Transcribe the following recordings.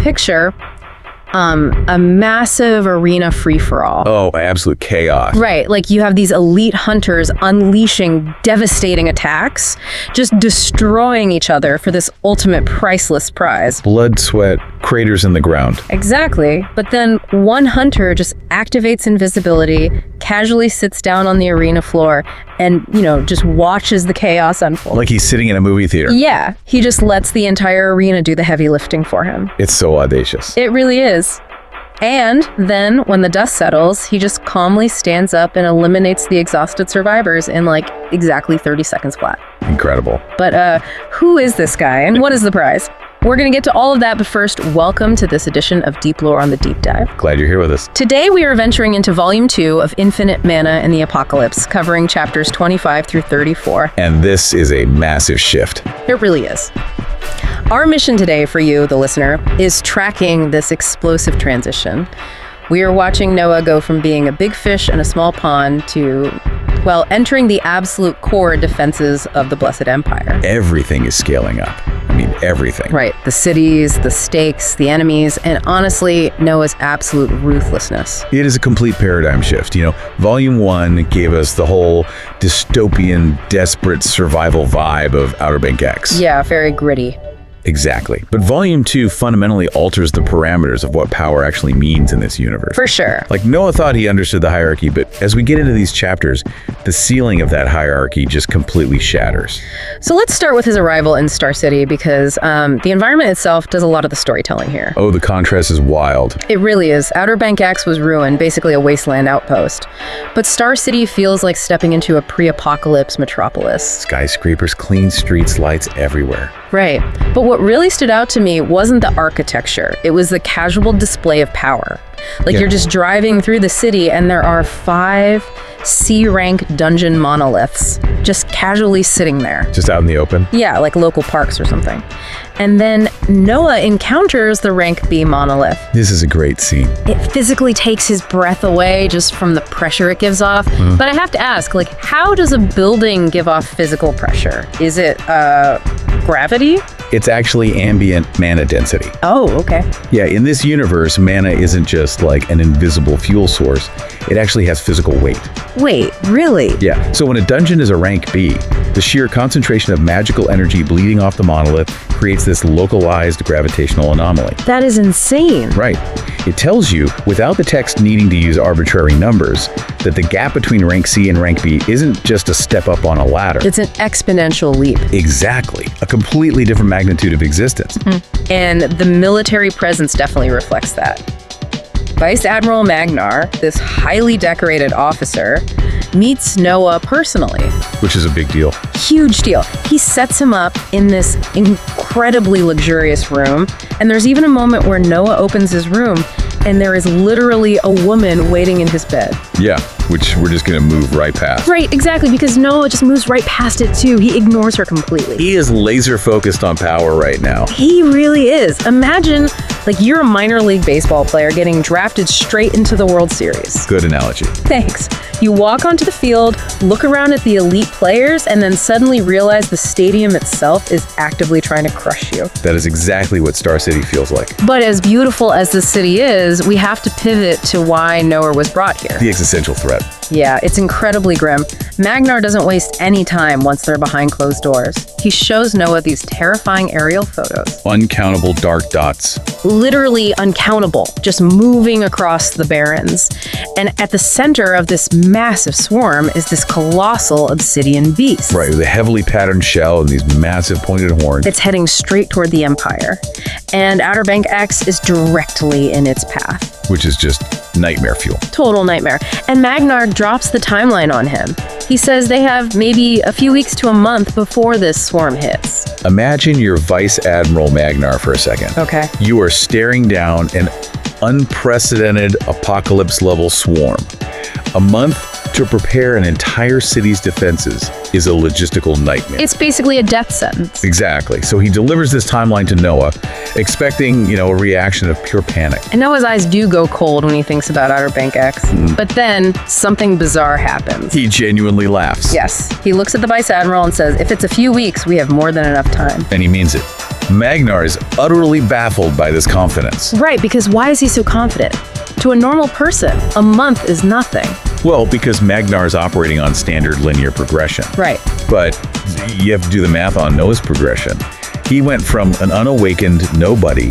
picture a massive arena free-for-all. Oh, absolute chaos. Right, like you have these elite hunters unleashing devastating attacks, just destroying each other for this ultimate priceless prize. Blood, sweat, craters in the ground. Exactly, but then one hunter just activates invisibility, casually sits down on the arena floor, and, just watches the chaos unfold. Like he's sitting in a movie theater. Yeah, he just lets the entire arena do the heavy lifting for him. It's so audacious. It really is. And then, when the dust settles, he just calmly stands up and eliminates the exhausted survivors in, exactly 30 seconds flat. Incredible. But who is this guy, and what is the prize? We're going to get to all of that, but first, welcome to this edition of DeepLore on the Deep Dive. Glad you're here with us. Today, we are venturing into Volume 2 of Infinite Mana and the Apocalypse, covering chapters 25 through 34. And this is a massive shift. It really is. Our mission today for you, the listener, is tracking this explosive transition. We are watching Noah go from being a big fish in a small pond to, entering the absolute core defenses of the Blessed Empire. Everything is scaling up. I mean, everything. Right. The cities, the stakes, the enemies, and honestly, Noah's absolute ruthlessness. It is a complete paradigm shift. Volume 1 gave us the whole dystopian, desperate survival vibe of Outer Bank X. Yeah, very gritty. Exactly. But Volume 2 fundamentally alters the parameters of what power actually means in this universe. For sure. Like Noah thought he understood the hierarchy, but as we get into these chapters, the ceiling of that hierarchy just completely shatters. So let's start with his arrival in Star City, because the environment itself does a lot of the storytelling here. Oh, the contrast is wild. It really is. Outer Bank X was ruined, basically a wasteland outpost. But Star City feels like stepping into a pre-apocalypse metropolis. Skyscrapers, clean streets, lights everywhere. Right. But what really stood out to me wasn't the architecture. It was the casual display of power. You're just driving through the city and there are 5 C-rank dungeon monoliths just casually sitting there. Just out in the open? Yeah, like local parks or something. And then Noah encounters the rank B monolith. This is a great scene. It physically takes his breath away just from the pressure it gives off. But I have to ask, how does a building give off physical pressure? Is it gravity? It's actually ambient mana density. Oh, okay. Yeah, in this universe, mana isn't just like an invisible fuel source. It actually has physical weight. Wait, really? Yeah, so when a dungeon is a rank B, the sheer concentration of magical energy bleeding off the monolith creates this localized gravitational anomaly. That is insane. Right. It tells you, without the text needing to use arbitrary numbers, that the gap between rank C and rank B isn't just a step up on a ladder. It's an exponential leap. Exactly. A completely different magnitude of existence. And the military presence definitely reflects that. Vice Admiral Magnar, this highly decorated officer, meets Noah personally. Which is a big deal. Huge deal. He sets him up in this incredibly luxurious room, and there's even a moment where Noah opens his room and there is literally a woman waiting in his bed. Yeah, which we're just gonna move right past. Right, exactly, because Noah just moves right past it too. He ignores her completely. He is laser focused on power right now. He really is. Imagine, you're a minor league baseball player getting drafted straight into the World Series. Good analogy. Thanks. You walk onto the field, look around at the elite players, and then suddenly realize the stadium itself is actively trying to crush you. That is exactly what Star City feels like. But as beautiful as the city is, we have to pivot to why Noah was brought here. The existential threat. Yeah, it's incredibly grim. Magnar doesn't waste any time once they're behind closed doors. He shows Noah these terrifying aerial photos. Uncountable dark dots. Literally uncountable, just moving across the Barrens. And at the center of this massive swarm is this colossal obsidian beast. Right, with a heavily patterned shell and these massive pointed horns. It's heading straight toward the Empire. And Outer Bank X is directly in its path. Which is just nightmare fuel. Total nightmare. And Magnar drops the timeline on him. He says they have maybe a few weeks to a month before this swarm hits. Imagine you're Vice Admiral Magnar for a second. Okay. You are staring down an unprecedented apocalypse-level swarm. A month to prepare an entire city's defenses is a logistical nightmare. It's basically a death sentence. Exactly. So he delivers this timeline to Noah, expecting, a reaction of pure panic. And Noah's eyes do go cold when he thinks about Outer Bank X. But then something bizarre happens. He genuinely laughs. Yes. He looks at the Vice Admiral and says, if it's a few weeks, we have more than enough time. And he means it. Magnar is utterly baffled by this confidence. Right, because why is he so confident? To a normal person, a month is nothing. Well, because Magnar is operating on standard linear progression. Right. But you have to do the math on Noah's progression. He went from an unawakened nobody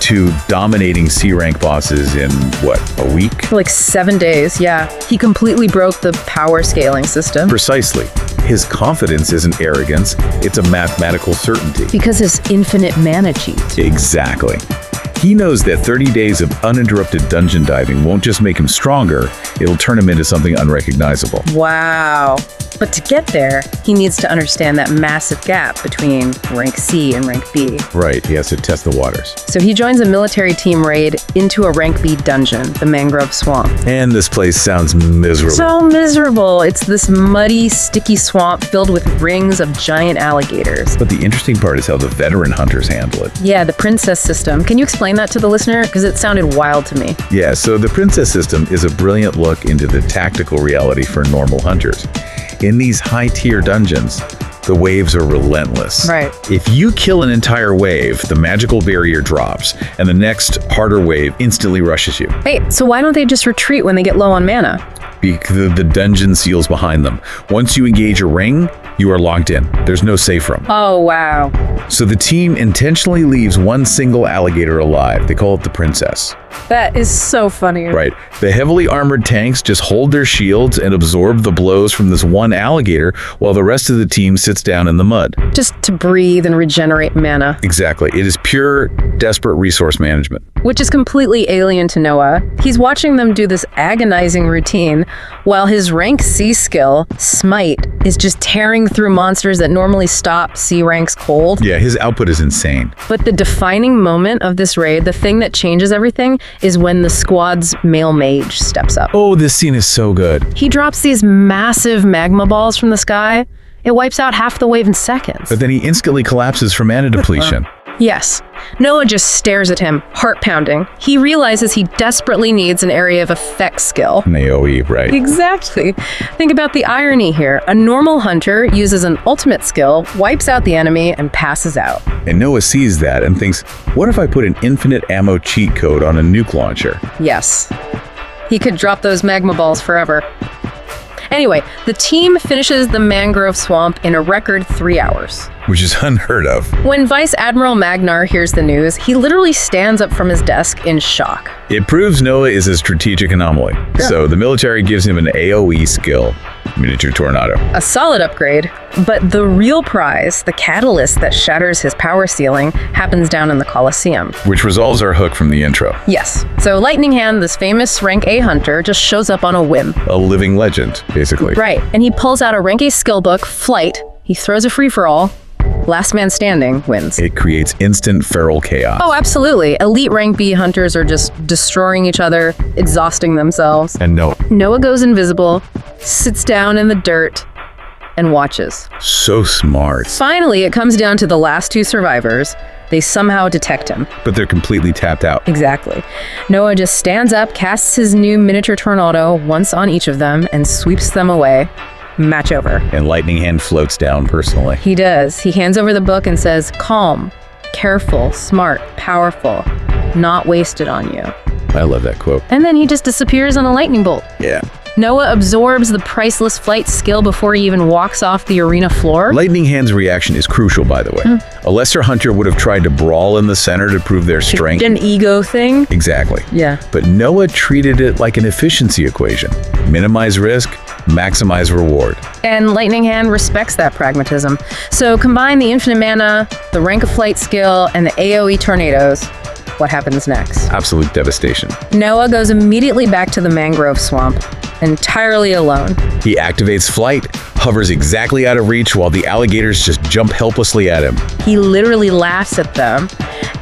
to dominating C-rank bosses in, what, a week? Like 7 days, yeah. He completely broke the power scaling system. Precisely. His confidence isn't arrogance, it's a mathematical certainty. Because his infinite mana cheat. Exactly. He knows that 30 days of uninterrupted dungeon diving won't just make him stronger, it'll turn him into something unrecognizable. Wow. But to get there, he needs to understand that massive gap between rank C and rank B. Right, he has to test the waters. So he joins a military team raid into a rank B dungeon, the Mangrove Swamp. And this place sounds miserable. So miserable. It's this muddy, sticky swamp filled with rings of giant alligators. But the interesting part is how the veteran hunters handle it. Yeah, the princess system. Can you explain that to the listener? Because it sounded wild to me. Yeah, so the princess system is a brilliant look into the tactical reality for normal hunters. In these high-tier dungeons, the waves are relentless. Right. If you kill an entire wave, the magical barrier drops, and the next harder wave instantly rushes you. Hey, so why don't they just retreat when they get low on mana? Because the dungeon seals behind them. Once you engage a ring, you are locked in. There's no safe room. Oh, wow. So the team intentionally leaves one single alligator alive. They call it the princess. That is so funny. Right. The heavily armored tanks just hold their shields and absorb the blows from this one alligator while the rest of the team sits down in the mud. Just to breathe and regenerate mana. Exactly. It is pure, desperate resource management. Which is completely alien to Noah. He's watching them do this agonizing routine while his rank C skill, Smite, is just tearing through monsters that normally stop C ranks cold. Yeah, his output is insane. But the defining moment of this raid, the thing that changes everything, is when the squad's male mage steps up. Oh, this scene is so good. He drops these massive magma balls from the sky. It wipes out half the wave in seconds. But then he instantly collapses from mana depletion. Yes. Noah just stares at him, heart pounding. He realizes he desperately needs an area of effect skill. An AoE, right? Exactly. Think about the irony here. A normal hunter uses an ultimate skill, wipes out the enemy, and passes out. And Noah sees that and thinks, what if I put an infinite ammo cheat code on a nuke launcher? Yes. He could drop those magma balls forever. Anyway, the team finishes the Mangrove Swamp in a record 3 hours. Which is unheard of. When Vice Admiral Magnar hears the news, he literally stands up from his desk in shock. It proves Noah is a strategic anomaly. Yeah. So the military gives him an AoE skill, Miniature Tornado. A solid upgrade, but the real prize, the catalyst that shatters his power ceiling, happens down in the Colosseum. Which resolves our hook from the intro. Yes. So Lightning Hand, this famous rank A hunter, just shows up on a whim. A living legend, basically. Right. And he pulls out a rank A skill book, Flight. He throws a free-for-all. Last man standing wins. It creates instant feral chaos. Oh, absolutely. Elite rank B hunters are just destroying each other, exhausting themselves. And Noah goes invisible, sits down in the dirt, and watches. So smart. Finally, it comes down to the last two survivors. They somehow detect him. But they're completely tapped out. Exactly. Noah just stands up, casts his new miniature tornado once on each of them, and sweeps them away. Match over. And Lightning Hand floats down personally. He does. He hands over the book and says, calm, careful, smart, powerful, not wasted on you. I love that quote. And then he just disappears on a lightning bolt. Yeah. Noah absorbs the priceless flight skill before he even walks off the arena floor. Lightning Hand's reaction is crucial, by the way. A lesser hunter would have tried to brawl in the center to prove their strength. An ego thing. Exactly. Yeah. But Noah treated it like an efficiency equation. Minimize risk, maximize reward. And Lightning Hand respects that pragmatism. So combine the infinite mana, the rank of flight skill, and the AoE tornadoes. What happens next? Absolute devastation. Noah goes immediately back to the Mangrove Swamp, entirely alone. He activates flight, hovers exactly out of reach while the alligators just jump helplessly at him. He literally laughs at them,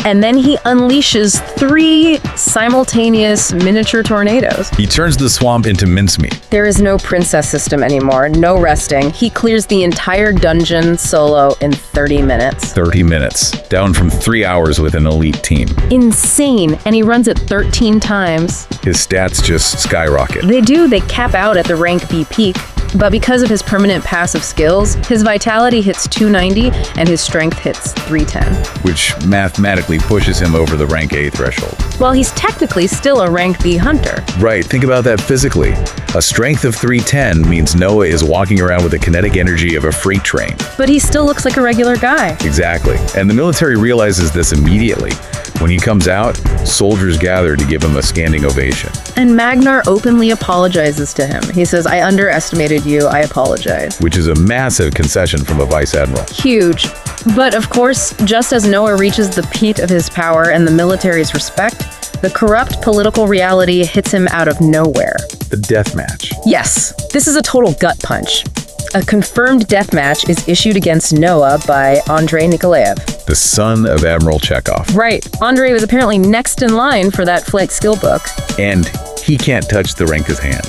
and then he unleashes 3 simultaneous miniature tornadoes. He turns the swamp into mincemeat. There is no princess system anymore, no resting. He clears the entire dungeon solo in 30 minutes. 30 minutes, down from 3 hours with an elite team. Insane, and he runs it 13 times. His stats just skyrocket. They do, they cap out at the rank B peak. But because of his permanent passive skills, his vitality hits 290 and his strength hits 310. Which mathematically pushes him over the rank A threshold. Well, he's technically still a rank B hunter. Right, think about that physically. A strength of 310 means Noah is walking around with the kinetic energy of a freight train. But he still looks like a regular guy. Exactly. And the military realizes this immediately. When he comes out, soldiers gather to give him a standing ovation. And Magnar openly apologizes to him. He says, "I underestimated you, I apologize." Which is a massive concession from a vice admiral. Huge. But of course, just as Noah reaches the peak of his power and the military's respect, the corrupt political reality hits him out of nowhere. The death match. Yes, this is a total gut punch. A confirmed death match is issued against Noah by Andrei Nikolaev. The son of Admiral Chekhov. Right. Andrei was apparently next in line for that flight skill book. And he can't touch the Renka's hand.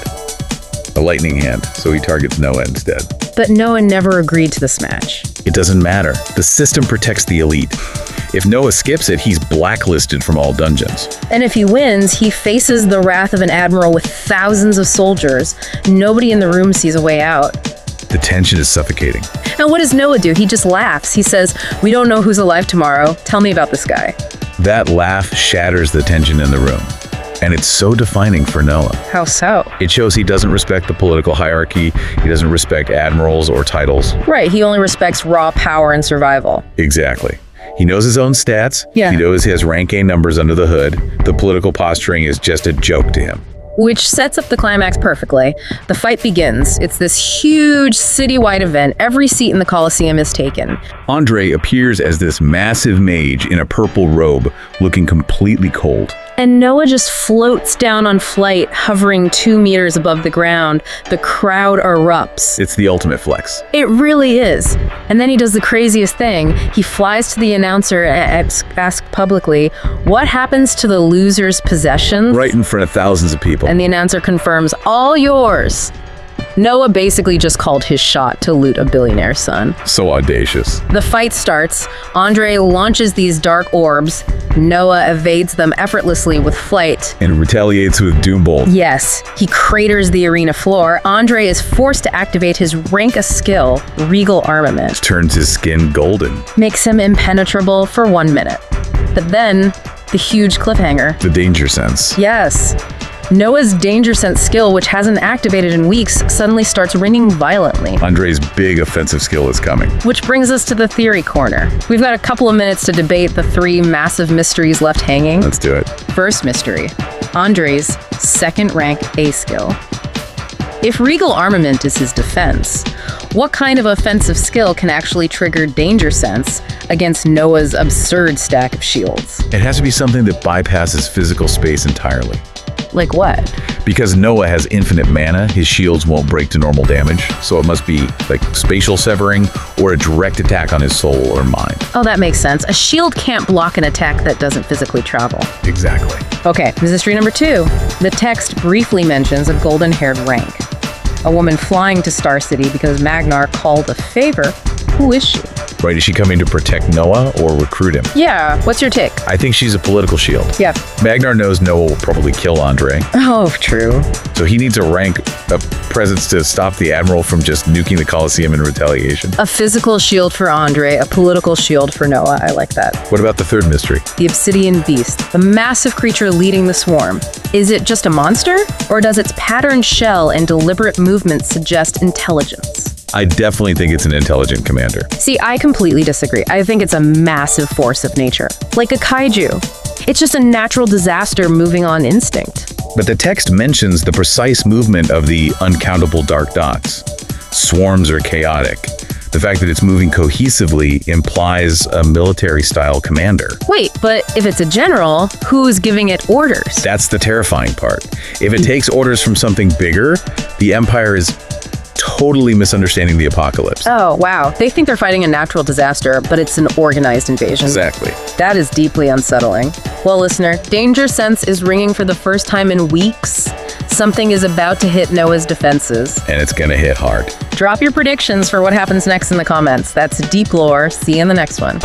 A lightning hand, so he targets Noah instead. But Noah never agreed to this match. It doesn't matter. The system protects the elite. If Noah skips it, he's blacklisted from all dungeons. And if he wins, he faces the wrath of an admiral with thousands of soldiers. Nobody in the room sees a way out. The tension is suffocating. And what does Noah do? He just laughs. He says, "We don't know who's alive tomorrow. Tell me about this guy." That laugh shatters the tension in the room. And it's so defining for Noah. How so? It shows he doesn't respect the political hierarchy. He doesn't respect admirals or titles. Right, he only respects raw power and survival. Exactly. He knows his own stats. Yeah. He knows he has rank A numbers under the hood. The political posturing is just a joke to him. Which sets up the climax perfectly. The fight begins. It's this huge citywide event. Every seat in the Colosseum is taken. Andrei appears as this massive mage in a purple robe, looking completely cold. And Noah just floats down on flight, hovering 2 meters above the ground. The crowd erupts. It's the ultimate flex. It really is. And then he does the craziest thing. He flies to the announcer and asks publicly, "What happens to the loser's possessions?" Right in front of thousands of people. And the announcer confirms, "All yours." Noah basically just called his shot to loot a billionaire's son. So audacious. The fight starts. Andrei launches these dark orbs. Noah evades them effortlessly with flight. And retaliates with Doombolt. Yes, he craters the arena floor. Andrei is forced to activate his rank-a skill, Regal Armament. Turns his skin golden. Makes him impenetrable for 1 minute. But then, the huge cliffhanger. The danger sense. Yes. Noah's danger sense skill, which hasn't activated in weeks, suddenly starts ringing violently. Andrei's big offensive skill is coming. Which brings us to the theory corner. We've got a couple of minutes to debate the 3 massive mysteries left hanging. Let's do it. First mystery, Andrei's second rank A skill. If Regal Armament is his defense, what kind of offensive skill can actually trigger danger sense against Noah's absurd stack of shields? It has to be something that bypasses physical space entirely. Like what? Because Noah has infinite mana, his shields won't break to normal damage, so it must be like spatial severing or a direct attack on his soul or mind. Oh, that makes sense. A shield can't block an attack that doesn't physically travel. Exactly. Okay, mystery number 2. The text briefly mentions a golden-haired rank. A woman flying to Star City because Magnar called a favor. Who is she? Right, is she coming to protect Noah or recruit him? Yeah, what's your take? I think she's a political shield. Yeah. Magnar knows Noah will probably kill Andrei, Oh, true. so he needs a rank of presence to stop the Admiral from just nuking the Colosseum in retaliation. A physical shield for Andrei, a political shield for Noah. I like that. What about the third mystery? The obsidian beast, the massive creature leading the swarm. Is it just a monster? Or does its patterned shell and deliberate movements suggest intelligence? I definitely think it's an intelligent commander. See, I completely disagree. I think it's a massive force of nature, like a kaiju. It's just a natural disaster moving on instinct. But the text mentions the precise movement of the uncountable dark dots. Swarms are chaotic. The fact that it's moving cohesively implies a military-style commander. Wait, but if it's a general, who's giving it orders? That's the terrifying part. If it takes orders from something bigger, the Empire is totally misunderstanding the apocalypse. Oh, wow. They think they're fighting a natural disaster, but it's an organized invasion. Exactly. That is deeply unsettling. Well, listener, danger sense is ringing for the first time in weeks. Something is about to hit Noah's defenses. And it's gonna hit hard. Drop your predictions for what happens next in the comments. That's DeepLore. See you in the next one.